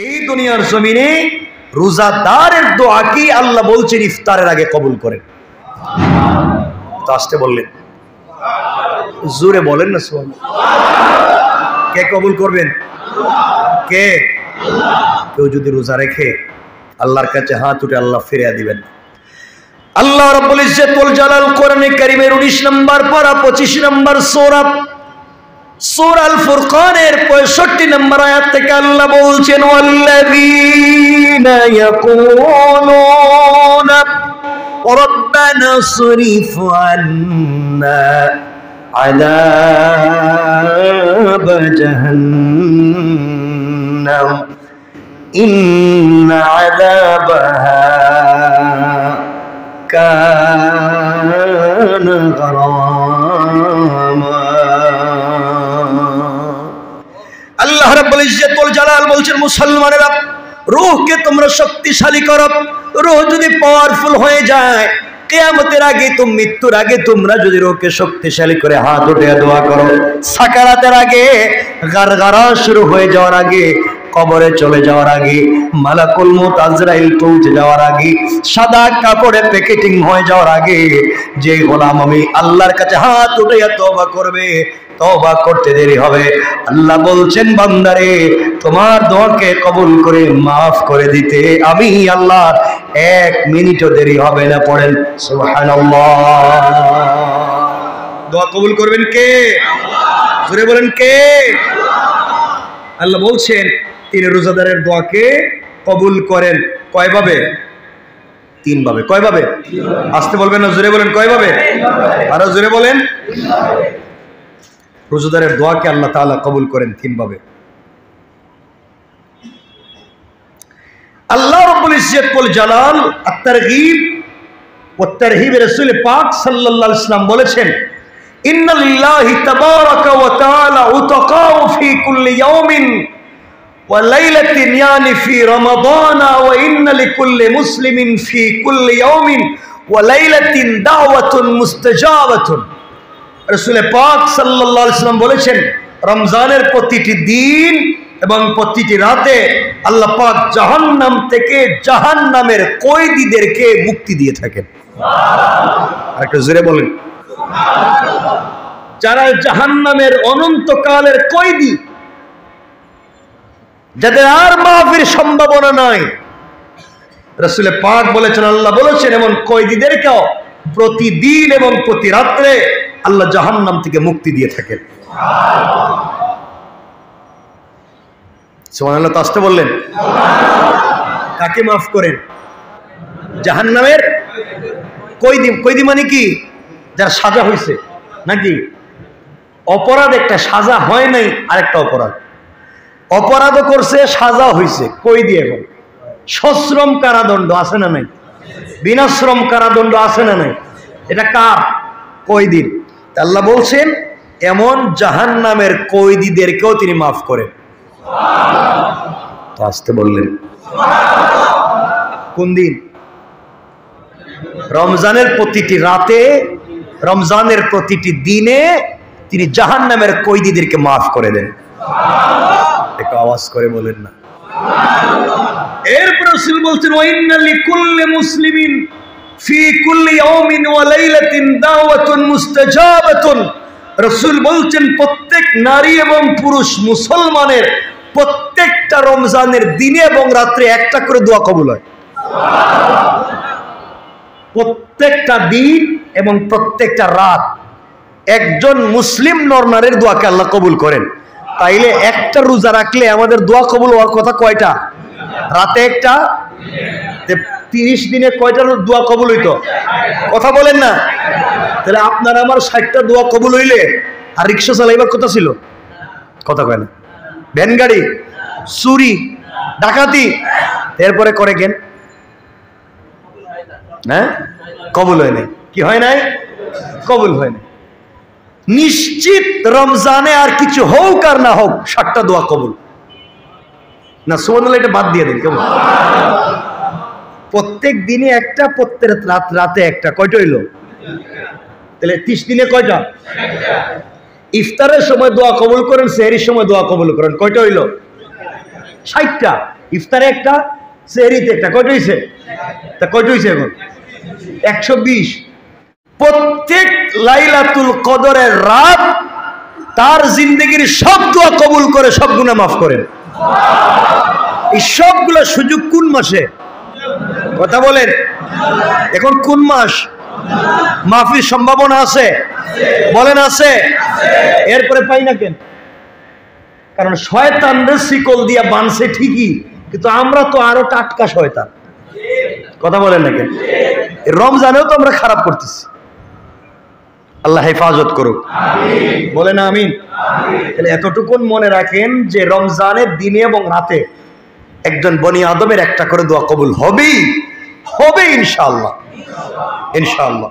এই দুনিয়ার জমিনে রোজাদারের দোয়া কি আল্লাহ বলছেন ইফতারের আগে কবুল করেন। তো আসতে বললেন, জোরে বলেন না সুবহানাল্লাহ। কে কবুল করবেন? কে? কেউ যদি রোজা রেখে আল্লাহর কাছে হাত উঠে আল্লাহ ফিরিয়ে দিবেন। আল্লাহ রাব্বুল ইজ্জত ওয়াল জালাল কোরআনে কারীমের 19 নম্বর পারা 25 নম্বর সূরা আল ফুরকানের 65 নম্বর আয়াত থেকে আল্লাহ বলছেন, ওয়াল্লাযীনা ইয়াকুলুনা রাব্বানা সরিফ আন্না আযাব জাহান্নাম ইন্না আযাবাহা কানা গরামা। আল্লাহ রাব্বুল ইজ্জত ওয়াল জালাল বলছেন, মুসলমানেরা রূহকে তোমরা শক্তিশালী করো। রূহ যদি পাওয়ারফুল হয়ে যায়, কিয়ামতের আগে তো মৃত্যুর আগে তোমরা যদি রূহকে শক্তিশালী করে হাত উঠে দোয়া করো, সাকারাতের আগে, গারগারা শুরু হয়ে যাওয়ার আগে, কবরে চলে যাওয়ার আগে, মালাকুল মউত আজরাইল পৌঁছে যাওয়ার আগে, সাদা কাপড়ে প্যাকেটিং হয়ে যাওয়ার আগে যে গোলাম আমি আল্লাহর কাছে হাত উঠে তওবা করবে, তওবা করতে দেরি হবে। আল্লাহ বলছেন, বান্দারে তোমার দোয়াকে কবুল করে মাফ করে দিতে আমি আল্লাহ 1 মিনিটও দেরি হবে না। পড়েন সুবহানাল্লাহ। দোয়া কবুল করবেন কে? জোরে বলেন কে? আল্লাহ বলছেন তিনি রোজাদারের দোয়াকে কবুল করেন কয়ভাবে? 3 ভাবে। কয়ভাবে? আসতে বলবেন না, জোরে বলেন কয়ভাবে? আরো জোরে বলেন। রোজাদারের দোয়াকে আল্লাহ তাআলা কবুল করেন 3 ভাবে। আল্লাহ রাব্বুল ইজ্জত ওয়াল জালাল আত-তারগীব ওয়া তারহিব রাসূল পাক সাল্লাল্লাহু আলাইহি ওয়াসাল্লাম বলেছেন, ইন্না লিল্লাহি তাবারাকা ওয়া তাআলা উতাকাউ ফি কুল্লি ইয়াউমিন ওয়া লাইলাতিন ইয়ানি ফি রমাদান ওয়া ইন্না লিকুল্লি মুসলিমিন ফি কুল্লি ইয়াউমিন ওয়া লাইলাতিন দাওয়াতুন মুস্তাজাবাতুন। রাসূল পাক সাল্লাল্লাহু আলাইহি ওয়াসাল্লাম বলেছেন, রমজানের প্রতিটি দিন এবং প্রতিটি রাতে আল্লাহ পাক জাহান্নাম থেকে জাহান্নামের কয়েদীদেরকে মুক্তি দিয়ে থাকেন। আরেকটু জোরে বলেন। যারা জাহান্নামের অনন্তকালের কয়েদী, যাদের আর মাফের সম্ভাবনা নাই, রাসূল পাক বলেছেন, আল্লাহ বলেছেন এমন কয়েদীদেরকেও প্রতিদিন এবং প্রতি রাত্রে আল্লাহ জাহান্নাম থেকে মুক্তি দিয়ে থাকেন। সুবহানাল্লাহ। তো আসতে বললেন। কাকে মাফ করেন? জাহান্নামের কয়েদি। কয়েদি মানে কি? যার সাজা হয়েছে নাকি? অপরাধ একটা, সাজা হয় নাই আরেকটা অপরাধ। অপরাধও করছে, সাজা হয়েছে, কয়েদি। এখন সশ্রম কারাদণ্ড আছে না নাই? বিনাশ্রম কারাদণ্ড আছে না নাই? এটা কার? কয়েদির। আল্লাহ বলছেন এমন জাহান্নামের কয়েদীদেরকেও তিনি মাফ করেন। তো আসতে বললেন। কোন দিন? রমজানের প্রতিটি রাতে, রমজানের প্রতিটি দিনে তিনি জাহান্নামের কয়েদীদেরকে মাফ করে দেন। একটু আওয়াজ করে বলেন না। এরপর রাসূল বলছেন, ওয়া ইন্না লিকুল্লি মুসলিমিন ফি কুল্লি ইয়াউমিন ওয়া লাইলাতিন দাওয়াতুন মুস্তাজাবাতুন। রাসূল বলছেন প্রত্যেক নারী এবং পুরুষ মুসলমানের প্রত্যেকটা রমজানের দিনে এবং রাত্রে একটা করে দোয়া কবুল হয়। প্রত্যেকটা দিন এবং প্রত্যেকটা রাত একজন মুসলিম নরনারীর দোয়াকে আল্লাহ কবুল করেন। তাইলে একটা রোজা রাখলে আমাদের দোয়া কবুল হওয়ার কথা কয়টা? রাতে একটা। 30 দিনে কয়টা দোয়া কবুল হইতো? কথা বলেন না। তাহলে আপনার আমার 60টা দোয়া কবুল হইলে আর রিক্সা চালাইবার কথা ছিল? কথা কয় না। ভ্যান গাড়ি, চুরি, ডাকাতি এরপরে করে কেন? হ্যাঁ, কবুল হয় নাই। কি হয় নাই? কবুল হয় নাই। নিশ্চিত রমজানে আর কিছু হোক আর না হোক 60টা দোয়া কবুল না। সুবহানাল্লাহ। এটা বাদ দিয়ে দিন কেমন? প্রত্যেক দিনে একটা, প্রত্যেক রাতে একটা। কয়টা হইল? তাহলে 30 দিনে কয়টা? ইফতারের সময় দোয়া কবুল করেন, সেহরির সময় দোয়া কবুল করেন, কয়টা হইল? 60টা। ইফতারে একটা, সেহরিতে একটা। কয়টা হয়েছে? তা কয়টা হয়েছে এখন? 120। প্রত্যেক লাইলাতুল কদরের রাত তার জিন্দগির সব দোয়া কবুল করে, সব গুনাহ মাফ করেন। এই সবগুলো সুযোগ কোন মাসে? কথা বলেন। এখন কোন মাস? মাফির সম্ভাবনা আছে? বলেন আছে? এরপরে পাই না কেন? কারণ শয়তানদের শিকল দিয়া বানছে ঠিকই, কিন্তু আমরা তো আরো টাটকা শয়তান। কথা বলেন না কেন? রমজানেও তো আমরা খারাপ করতেছি। আল্লাহ হেফাজত করুক, বলেন আমিন। তাহলে এতটুকুন মনে রাখেন যে রমজানের দিনে এবং রাতে একজন বনি আদমের একটা করে দোয়া কবুল হবেই হবে, ইনশাআল্লাহ, ইনশাআল্লাহ।